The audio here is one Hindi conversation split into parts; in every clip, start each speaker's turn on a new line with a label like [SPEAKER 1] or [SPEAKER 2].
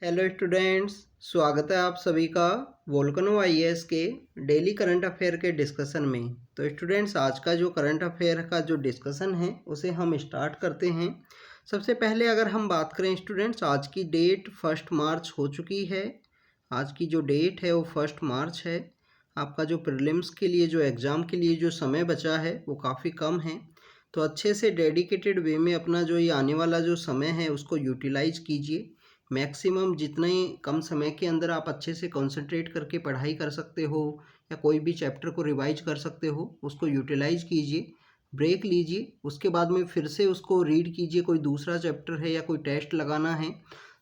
[SPEAKER 1] हेलो स्टूडेंट्स, स्वागत है आप सभी का वोल्केनो आईएएस के डेली करंट अफेयर के डिस्कशन में। तो स्टूडेंट्स, आज का जो करंट अफेयर का जो डिस्कशन है उसे हम स्टार्ट करते हैं। सबसे पहले अगर हम बात करें स्टूडेंट्स, आज की डेट 1 मार्च हो चुकी है। आज की जो डेट है वो 1 मार्च है। आपका जो प्रीलिम्स के लिए जो एग्ज़ाम के लिए जो समय बचा है वो काफ़ी कम है। तो अच्छे से डेडिकेटेड वे में अपना जो ये आने वाला जो समय है उसको यूटिलाइज कीजिए। मैक्सिमम जितने कम समय के अंदर आप अच्छे से कंसंट्रेट करके पढ़ाई कर सकते हो या कोई भी चैप्टर को रिवाइज कर सकते हो उसको यूटिलाइज कीजिए। ब्रेक लीजिए, उसके बाद में फिर से उसको रीड कीजिए। कोई दूसरा चैप्टर है या कोई टेस्ट लगाना है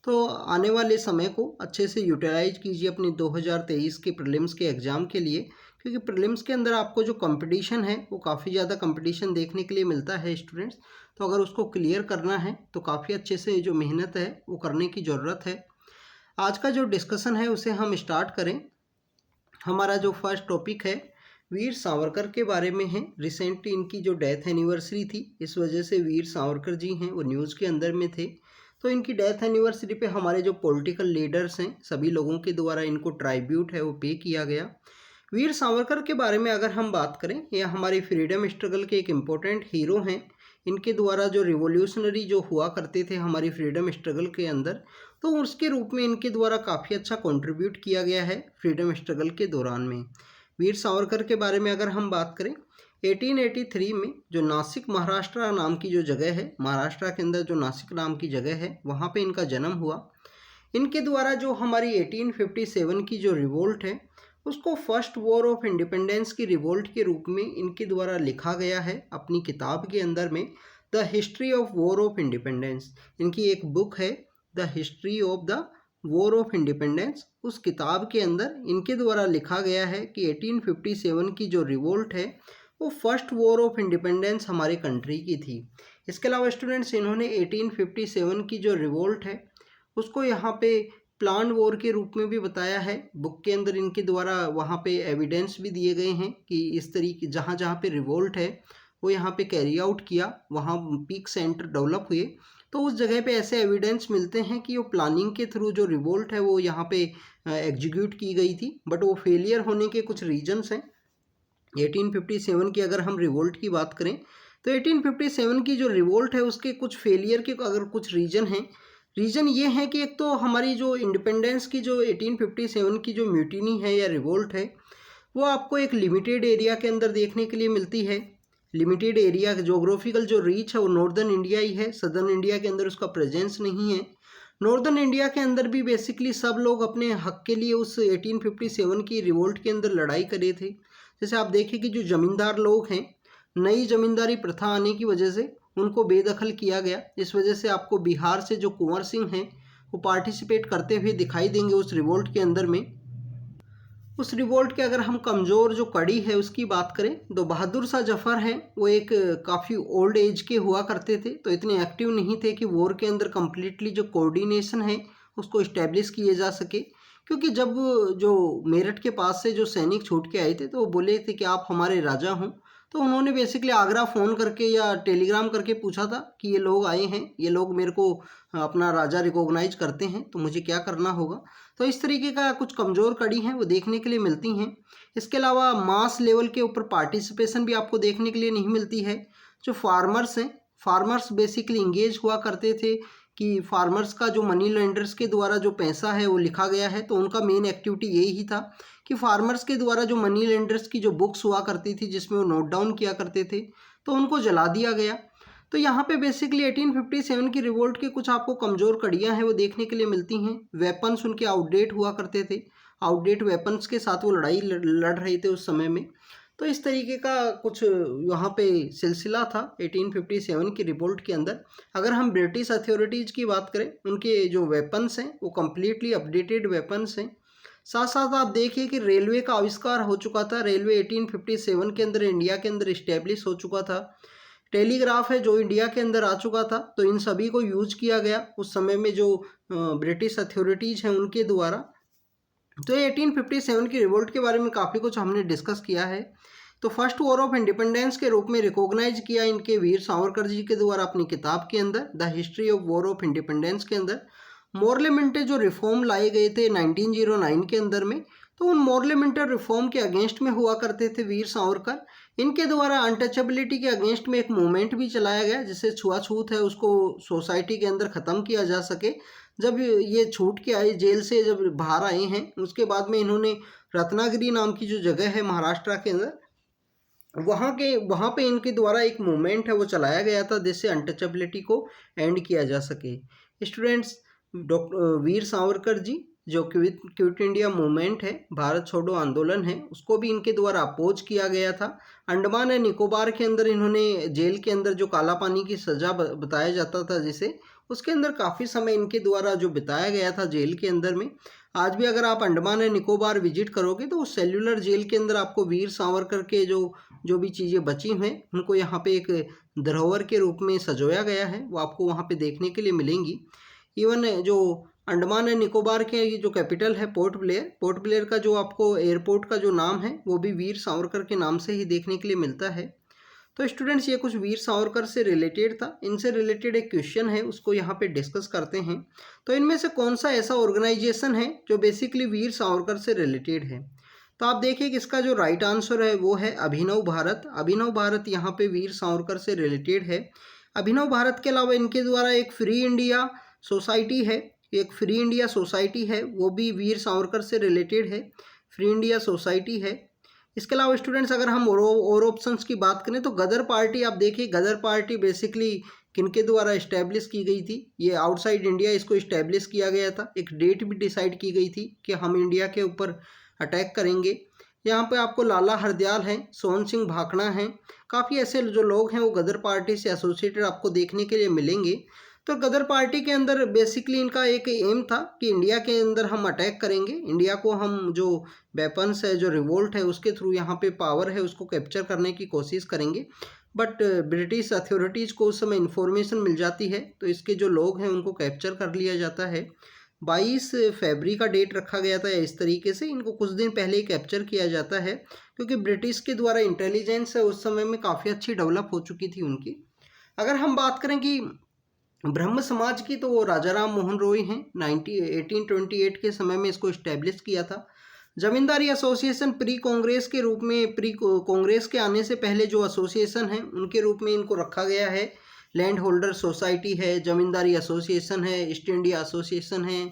[SPEAKER 1] तो आने वाले समय को अच्छे से यूटिलाइज कीजिए अपनी 2023 के प्रीलिम्स के एग्ज़ाम के लिए, क्योंकि प्रीलिम्स के अंदर आपको जो कंपटीशन है वो काफ़ी ज़्यादा कंपटीशन देखने के लिए मिलता है स्टूडेंट्स। तो अगर उसको क्लियर करना है तो काफ़ी अच्छे से जो मेहनत है वो करने की ज़रूरत है। आज का जो डिस्कशन है उसे हम स्टार्ट करें। हमारा जो फर्स्ट टॉपिक है वीर सावरकर के बारे में है। रिसेंटली इनकी जो डेथ एनिवर्सरी थी, इस वजह से वीर सावरकर जी हैं वो न्यूज़ के अंदर में थे। तो इनकी डेथ एनिवर्सरी पे हमारे जो पॉलिटिकल लीडर्स हैं सभी लोगों के द्वारा इनको ट्राइब्यूट है वो पे किया गया। वीर सावरकर के बारे में अगर हम बात करें, यह हमारी फ्रीडम स्ट्रगल के एक इम्पोर्टेंट हीरो हैं। इनके द्वारा जो रिवॉल्यूशनरी जो हुआ करते थे हमारी फ्रीडम स्ट्रगल के अंदर, तो उसके रूप में इनके द्वारा काफ़ी अच्छा कंट्रीब्यूट किया गया है फ्रीडम स्ट्रगल के दौरान में। वीर सावरकर के बारे में अगर हम बात करें, 1883 में जो नासिक महाराष्ट्र नाम की जो जगह है, महाराष्ट्र के अंदर जो नासिक नाम की जगह है वहाँ पे इनका जन्म हुआ। इनके द्वारा जो हमारी 1857 की जो रिवोल्ट है उसको फर्स्ट वॉर ऑफ इंडिपेंडेंस की रिवोल्ट के रूप में इनके द्वारा लिखा गया है अपनी किताब के अंदर में, the history of war of independence. इनकी एक बुक है the history of the war of independence. उस किताब के अंदर इनके द्वारा लिखा गया है कि 1857 की जो रिवोल्ट है वो फर्स्ट वॉर ऑफ इंडिपेंडेंस हमारी कंट्री की थी। इसके अलावा स्टूडेंट्स, इन्होंने 1857 की जो रिवोल्ट है उसको यहाँ पे प्लान वॉर के रूप में भी बताया है। बुक के अंदर इनके द्वारा वहाँ पे एविडेंस भी दिए गए हैं कि इस तरीके जहाँ जहाँ पे रिवोल्ट है वो यहाँ पे कैरी आउट किया, वहाँ पीक सेंटर डेवलप हुए। तो उस जगह पे ऐसे एविडेंस मिलते हैं कि वो प्लानिंग के थ्रू जो रिवोल्ट है वो यहाँ पे एग्जीक्यूट की गई थी, बट वो फेलियर होने के कुछ रीजंस हैं। 1857 की अगर हम रिवोल्ट की बात करें तो 1857 की जो रिवोल्ट है उसके कुछ फेलियर के अगर कुछ रीजन हैं। रीज़न ये है कि एक तो हमारी जो इंडिपेंडेंस की जो 1857 की जो म्यूटिनी है या रिवोल्ट है वो आपको एक लिमिटेड एरिया के अंदर देखने के लिए मिलती है। लिमिटेड एरिया जोग्राफिकल जो रीच है वो नॉर्दर्न इंडिया ही है, सदर्न इंडिया के अंदर उसका प्रेजेंस नहीं है। नॉर्दर्न इंडिया के अंदर भी बेसिकली सब लोग अपने हक के लिए उस 1857 की रिवोल्ट के अंदर लड़ाई करे थे। जैसे आप देखें कि जो ज़मींदार लोग हैं, नई ज़मींदारी प्रथा आने की वजह से उनको बेदखल किया गया। इस वजह से आपको बिहार से जो कुंवर सिंह हैं वो पार्टिसिपेट करते हुए दिखाई देंगे उस रिवोल्ट के अंदर में। उस रिवोल्ट के अगर हम कमज़ोर जो कड़ी है उसकी बात करें तो बहादुर शाह जफ़र हैं, वो एक काफ़ी ओल्ड एज के हुआ करते थे, तो इतने एक्टिव नहीं थे कि वॉर के अंदर कम्प्लीटली जो कोऑर्डिनेशन है उसको इस्टेब्लिश किए जा सके। क्योंकि जब जो मेरठ के पास से जो सैनिक छूट के आए थे तो वो बोले थे कि आप हमारे राजा हों। तो उन्होंने बेसिकली आगरा फ़ोन करके या टेलीग्राम करके पूछा था कि ये लोग आए हैं, ये लोग मेरे को अपना राजा रिकॉग्नाइज करते हैं, तो मुझे क्या करना होगा। तो इस तरीके का कुछ कमज़ोर कड़ी हैं वो देखने के लिए मिलती हैं। इसके अलावा मास लेवल के ऊपर पार्टिसिपेशन भी आपको देखने के लिए नहीं मिलती है। जो फार्मर्स हैं, फार्मर्स बेसिकली इंगेज हुआ करते थे कि फार्मर्स का जो मनी लेंडर्स के द्वारा जो पैसा है वो लिखा गया है, तो उनका मेन एक्टिविटी यही ही था कि फार्मर्स के द्वारा जो मनी लेंडर्स की जो बुक्स हुआ करती थी जिसमें वो नोट डाउन किया करते थे तो उनको जला दिया गया। तो यहाँ पे बेसिकली 1857 की रिवोल्ट के कुछ आपको कमज़ोर कड़ियाँ हैं वो देखने के लिए मिलती हैं। वेपन्स उनके आउटडेट हुआ करते थे, आउटडेट वेपन्स के साथ वो लड़ाई लड़ रहे थे उस समय में। तो इस तरीके का कुछ यहाँ पे सिलसिला था 1857 की रिवोल्ट के अंदर। अगर हम ब्रिटिश अथॉरिटीज़ की बात करें, उनके जो वेपन्स हैं वो कम्प्लीटली अपडेटेड वेपन्स हैं। साथ साथ आप देखिए कि रेलवे का आविष्कार हो चुका था। रेलवे 1857 के अंदर इंडिया के अंदर इस्टेब्लिश हो चुका था। टेलीग्राफ है जो इंडिया के अंदर आ चुका था। तो इन सभी को यूज किया गया उस समय में जो ब्रिटिश अथॉरिटीज़ हैं उनके द्वारा। तो 1857 की रिवोल्ट के बारे में काफ़ी कुछ हमने डिस्कस किया है। तो फर्स्ट वॉर ऑफ इंडिपेंडेंस के रूप में रिकॉग्नाइज किया इनके वीर सावरकर जी के द्वारा अपनी किताब के अंदर the history of war of independence के अंदर। मोरलेमेंटे जो रिफॉर्म लाए गए थे 1909 के अंदर में, तो उन मोरलेमेंटे रिफॉर्म के अगेंस्ट में हुआ करते थे वीर सावरकर। इनके द्वारा अनटचेबिलिटी के अगेंस्ट में एक मूवमेंट भी चलाया गया, जिससे छुआछूत है उसको सोसाइटी के अंदर ख़त्म किया जा सके। जब ये छूट के आए जेल से, जब बाहर आए हैं, उसके बाद में इन्होंने रत्नागिरी नाम की जो जगह है महाराष्ट्र के अंदर, वहाँ पे इनके द्वारा एक मूवमेंट है वो चलाया गया था, जिससे अनटचेबिलिटी को एंड किया जा सके। स्टूडेंट्स, डॉक्टर वीर सावरकर जी जो क्विट इंडिया मूवमेंट है, भारत छोड़ो आंदोलन है, उसको भी इनके द्वारा अपोज किया गया था। अंडमान एंड निकोबार के अंदर इन्होंने जेल के अंदर जो काला पानी की सज़ा बताया जाता था जिसे, उसके अंदर काफ़ी समय इनके द्वारा जो बिताया गया था जेल के अंदर में। आज भी अगर आप अंडमान एंड निकोबार विजिट करोगे तो उस सेल्यूलर जेल के अंदर आपको वीर सावरकर के जो भी चीज़ें बची हैं उनको यहाँ पे एक धरोहर के रूप में सजोया गया है, वो आपको वहाँ पे देखने के लिए मिलेंगी। इवन जो अंडमान एंड निकोबार के जो कैपिटल है पोर्ट ब्लेयर का जो आपको एयरपोर्ट का जो नाम है वो भी वीर सावरकर के नाम से ही देखने के लिए मिलता है। तो स्टूडेंट्स, ये कुछ वीर सावरकर से रिलेटेड था। इनसे रिलेटेड एक क्वेश्चन है, उसको यहाँ पे डिस्कस करते हैं। तो इनमें से कौन सा ऐसा ऑर्गेनाइजेशन है जो बेसिकली वीर सावरकर से रिलेटेड है? तो आप देखिए कि इसका जो राइट आंसर है वो है अभिनव भारत। अभिनव भारत यहाँ पे वीर सावरकर से रिलेटेड है। अभिनव भारत के अलावा इनके द्वारा एक फ्री इंडिया सोसाइटी है, वो भी वीर सावरकर से रिलेटेड है, फ्री इंडिया सोसाइटी है। इसके अलावा स्टूडेंट्स, अगर हम और ऑप्शंस की बात करें तो गदर पार्टी, आप देखिए गदर पार्टी बेसिकली किनके द्वारा इस्टेब्लिश की गई थी? ये आउटसाइड इंडिया इसको इस्टेब्लिश किया गया था। एक डेट भी डिसाइड की गई थी कि हम इंडिया के ऊपर अटैक करेंगे। यहाँ पे आपको लाला हरदयाल हैं, सोहन सिंह भाखड़ा हैं, काफ़ी ऐसे जो लोग हैं वो गदर पार्टी से एसोसिएटेड आपको देखने के लिए मिलेंगे। तो गदर पार्टी के अंदर बेसिकली इनका एक एम था कि इंडिया के अंदर हम अटैक करेंगे, इंडिया को हम जो वेपन्स है, जो रिवोल्ट है, उसके थ्रू यहाँ पे पावर है उसको कैप्चर करने की कोशिश करेंगे। बट ब्रिटिश अथॉरिटीज़ को उस समय इन्फॉर्मेशन मिल जाती है, तो इसके जो लोग हैं उनको कैप्चर कर लिया जाता है। 22 फरवरी का डेट रखा गया था, इस तरीके से इनको कुछ दिन पहले ही कैप्चर किया जाता है, क्योंकि ब्रिटिश के द्वारा इंटेलिजेंस है उस समय में काफ़ी अच्छी डेवलप हो चुकी थी उनकी। अगर हम बात करें कि ब्रह्म समाज की, तो वो राजा राम मोहन रॉय हैं, 1828 के समय में इसको इस्टेब्लिश किया था। जमींदारी एसोसिएशन प्री कांग्रेस के रूप में, प्री कांग्रेस के आने से पहले जो एसोसिएशन है उनके रूप में इनको रखा गया है। लैंड होल्डर सोसाइटी है, जमींदारी एसोसिएशन है, ईस्ट इंडिया एसोसिएशन है।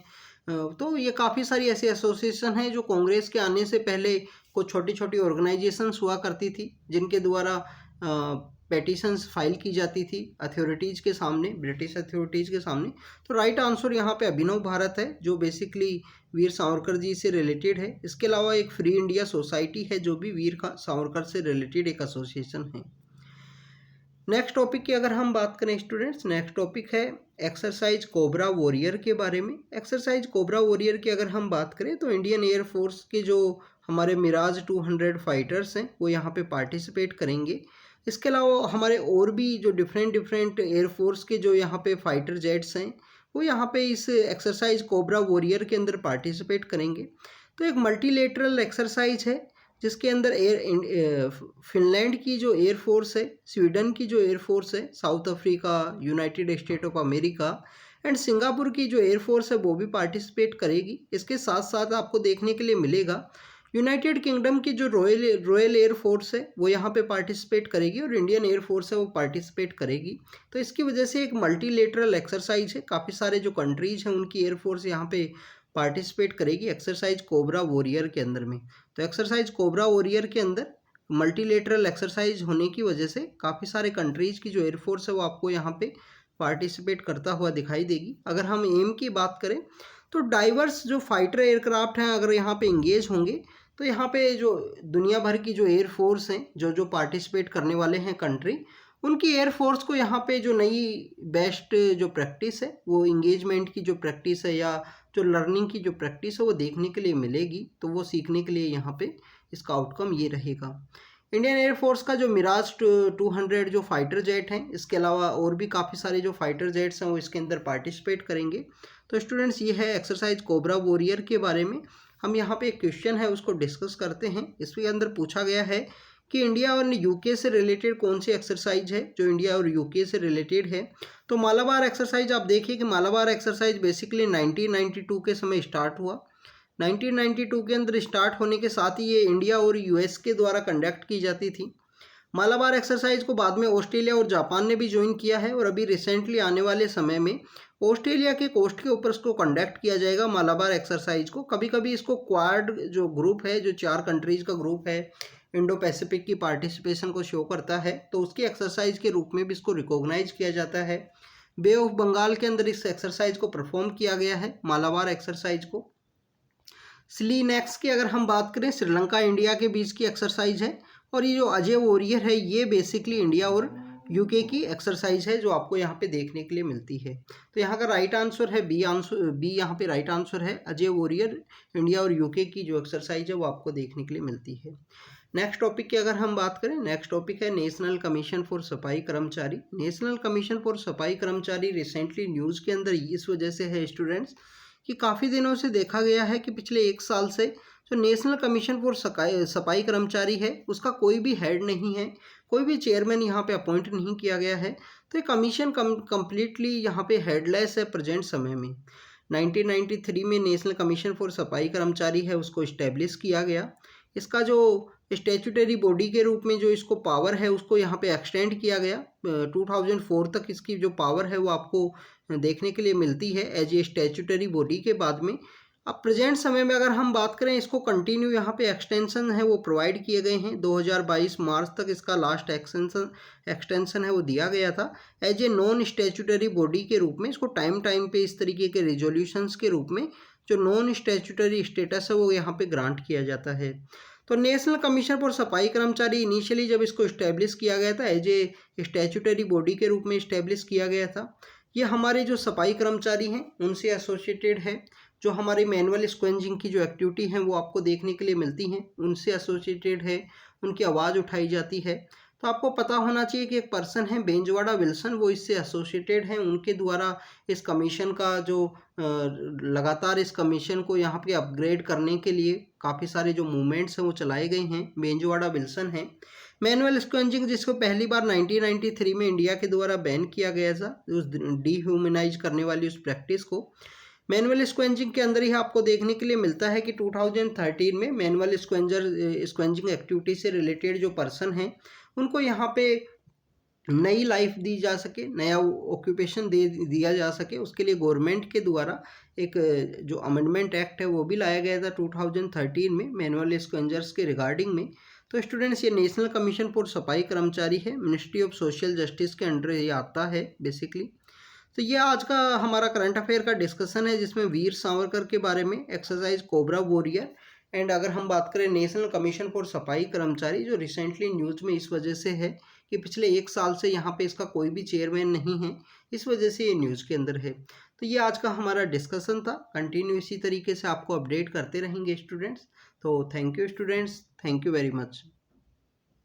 [SPEAKER 1] तो ये काफ़ी सारी ऐसी एसोसिएशन हैं जो कांग्रेस के आने से पहले कुछ छोटी छोटी ऑर्गेनाइजेशंस हुआ करती थी, जिनके द्वारा पेटिशंस फाइल की जाती थी अथॉरिटीज़ के सामने, ब्रिटिश अथॉरिटीज़ के सामने। तो राइट आंसर यहाँ पे अभिनव भारत है, जो बेसिकली वीर सावरकर जी से रिलेटेड है। इसके अलावा एक फ्री इंडिया सोसाइटी है जो भी वीर सावरकर से रिलेटेड एक एसोसिएशन है। नेक्स्ट टॉपिक की अगर हम बात करें स्टूडेंट्स, नेक्स्ट टॉपिक है एक्सरसाइज कोबरा वॉरियर के बारे में। एक्सरसाइज कोबरा वॉरियर की अगर हम बात करें तो इंडियन एयरफोर्स के जो हमारे मिराज 200 फाइटर्स हैं वो यहाँ पे पार्टिसिपेट करेंगे। इसके अलावा हमारे और भी जो डिफरेंट एयरफोर्स के जो यहाँ पे फाइटर जेट्स हैं वो यहाँ पे इस एक्सरसाइज कोबरा वॉरियर के अंदर पार्टिसिपेट करेंगे। तो एक मल्टीलेटरल एक्सरसाइज है जिसके अंदर फिनलैंड की जो एयरफोर्स है, स्वीडन की जो एयरफोर्स है, south Africa, United state of America and Singapore की जो एयरफोर्स है वो भी पार्टिसिपेट करेगी। इसके साथ साथ आपको देखने के लिए मिलेगा यूनाइटेड किंगडम की जो रॉयल एयरफोर्स है वो यहाँ पे पार्टिसिपेट करेगी और इंडियन एयरफोर्स है वो पार्टिसिपेट करेगी। तो इसकी वजह से एक मल्टीलेटरल एक्सरसाइज है, काफ़ी सारे जो कंट्रीज हैं उनकी एयरफोर्स यहाँ पे पार्टिसिपेट करेगी एक्सरसाइज कोबरा वॉरियर के अंदर में। तो एक्सरसाइज कोबरा वॉरियर के अंदर मल्टीलेटरल एक्सरसाइज होने की वजह से काफ़ी सारे कंट्रीज की जो एयरफोर्स है वो आपको यहाँ पे पार्टिसिपेट करता हुआ दिखाई देगी। अगर हम एम की बात करें तो डाइवर्स जो फाइटर एयरक्राफ्ट हैं अगर यहाँ पे इंगेज होंगे तो यहाँ पे जो दुनिया भर की जो एयरफोर्स हैं जो पार्टिसिपेट करने वाले हैं कंट्री, उनकी एयरफोर्स को यहाँ पे जो नई बेस्ट जो प्रैक्टिस है, वो इंगेजमेंट की जो प्रैक्टिस है या जो लर्निंग की जो प्रैक्टिस है वो देखने के लिए मिलेगी। तो वो सीखने के लिए यहाँ पे इसका आउटकम ये रहेगा। इंडियन एयरफोर्स का जो मिराज 200 जो फाइटर जेट हैं, इसके अलावा और भी काफ़ी सारे जो फाइटर जेट्स हैं वो इसके अंदर पार्टिसिपेट करेंगे। तो स्टूडेंट्स, ये है एक्सरसाइज कोबरा वॉरियर के बारे में। हम यहाँ पे एक क्वेश्चन है उसको डिस्कस करते हैं। इसके अंदर पूछा गया है कि इंडिया और यूके से रिलेटेड कौन सी एक्सरसाइज है जो इंडिया और यूके से रिलेटेड है। तो मालाबार एक्सरसाइज आप देखिए कि मालाबार एक्सरसाइज बेसिकली 1992 के समय स्टार्ट हुआ। 1992 के अंदर स्टार्ट होने के साथ ही ये इंडिया और यूएस के द्वारा कंडक्ट की जाती थी। मालाबार एक्सरसाइज को बाद में ऑस्ट्रेलिया और जापान ने भी ज्वाइन किया है और अभी रिसेंटली आने वाले समय में ऑस्ट्रेलिया के कोस्ट के ऊपर इसको कंडक्ट किया जाएगा मालाबार एक्सरसाइज को। कभी कभी इसको क्वाड जो ग्रुप है, जो 4 कंट्रीज का ग्रुप है, इंडो पैसिफिक की पार्टिसिपेशन को शो करता है, तो उसकी एक्सरसाइज के रूप में भी इसको रिकॉग्नाइज किया जाता है। बे ऑफ बंगाल के अंदर इस एक्सरसाइज को परफॉर्म किया गया है, मालाबार एक्सरसाइज को। स्ली नेक्स की अगर हम बात करें, श्रीलंका इंडिया के बीच की एक्सरसाइज है और ये जो अजय वॉरियर है ये बेसिकली इंडिया और यूके की एक्सरसाइज है जो आपको यहाँ पे देखने के लिए मिलती है। तो यहाँ का राइट आंसर है बी। बी यहाँ पे राइट आंसर है। अजय वॉरियर इंडिया और यूके की जो एक्सरसाइज है वो आपको देखने के लिए मिलती है। नेक्स्ट टॉपिक की अगर हम बात करें, नेक्स्ट टॉपिक है नेशनल कमीशन फॉर सफाई कर्मचारी। नेशनल कमीशन फॉर सफाई कर्मचारी रिसेंटली न्यूज़ के अंदर इस वजह से है स्टूडेंट्स कि काफ़ी दिनों से देखा गया है कि पिछले 1 साल से जो नेशनल कमीशन फॉर सफाई कर्मचारी है उसका कोई भी हेड नहीं है, कोई भी चेयरमैन यहाँ पे अपॉइंट नहीं किया गया है। तो ये कमीशन कम्प्लीटली यहाँ पे हेडलेस है प्रेजेंट समय में। 1993 में नेशनल कमीशन फॉर सफाई कर्मचारी है उसको इस्टेब्लिश किया गया। इसका जो स्टैट्यूटरी बॉडी के रूप में जो इसको पावर है उसको यहाँ पे एक्सटेंड किया गया। 2004 तक इसकी जो पावर है वो आपको देखने के लिए मिलती है एज ए स्टैट्यूटरी बॉडी के बाद में। अब प्रेजेंट समय में अगर हम बात करें, इसको कंटिन्यू यहाँ पे एक्सटेंशन है वो प्रोवाइड किए गए हैं। 2022 मार्च तक इसका लास्ट एक्सटेंशन है वो दिया गया था। As a non statutory body के रूप में इसको टाइम टाइम पे इस तरीके के रेजोल्यूशंस के रूप में जो नॉन स्टैट्यूटरी स्टेटस है वो यहाँ पे ग्रांट किया जाता है। तो नेशनल कमीशन फॉर सफाई कर्मचारी इनिशियली जब इसको इस्टेब्लिश किया गया था एज ए स्टैट्यूटरी बॉडी के रूप में इस्टेब्लिश किया गया था। ये हमारे जो सफाई कर्मचारी हैं उनसे एसोसिएटेड है। जो हमारी मैनुअल स्क्वेंजिंग की जो एक्टिविटी हैं वो आपको देखने के लिए मिलती हैं, उनसे एसोसिएटेड है, उनकी आवाज़ उठाई जाती है। तो आपको पता होना चाहिए कि एक पर्सन है बेंजवाड़ा विल्सन, वो इससे एसोसिएटेड हैं। उनके द्वारा इस कमीशन का जो लगातार इस कमीशन को यहाँ पे अपग्रेड करने के लिए काफ़ी सारे जो मूवमेंट्स हैं वो चलाए गए हैं, बेंजवाड़ा विल्सन हैं। मैनुअल स्क्वेंजिंग जिसको पहली बार 1993 में इंडिया के द्वारा बैन किया गया था, उस डीह्यूमनाइज करने वाली उस प्रैक्टिस को। मैनुअल स्क्वेंजिंग के अंदर ही आपको देखने के लिए मिलता है कि 2013 में मैनुअल स्क्वेंजिंग एक्टिविटी से रिलेटेड जो पर्सन हैं उनको यहाँ पे नई लाइफ दी जा सके, नया ऑक्यूपेशन दिया जा सके, उसके लिए गवर्नमेंट के द्वारा एक जो अमेंडमेंट एक्ट है वो भी लाया गया था 2013 में मैनुअल स्क्वेंजर्स के रिगार्डिंग में। तो स्टूडेंट्स, ये नेशनल कमीशन फॉर सफाई कर्मचारी है, मिनिस्ट्री ऑफ सोशल जस्टिस के अंडर ये आता है बेसिकली। तो ये आज का हमारा करंट अफेयर का डिस्कशन है जिसमें वीर सावरकर के बारे में, एक्सरसाइज कोबरा वॉरियर, एंड अगर हम बात करें नेशनल कमीशन फॉर सफाई कर्मचारी जो रिसेंटली न्यूज़ में इस वजह से है कि पिछले 1 साल से यहाँ पे इसका कोई भी चेयरमैन नहीं है, इस वजह से ये न्यूज़ के अंदर है। तो ये आज का हमारा डिस्कशन था। कंटिन्यू इसी तरीके से आपको अपडेट करते रहेंगे स्टूडेंट्स। तो thank you students, thank you very much.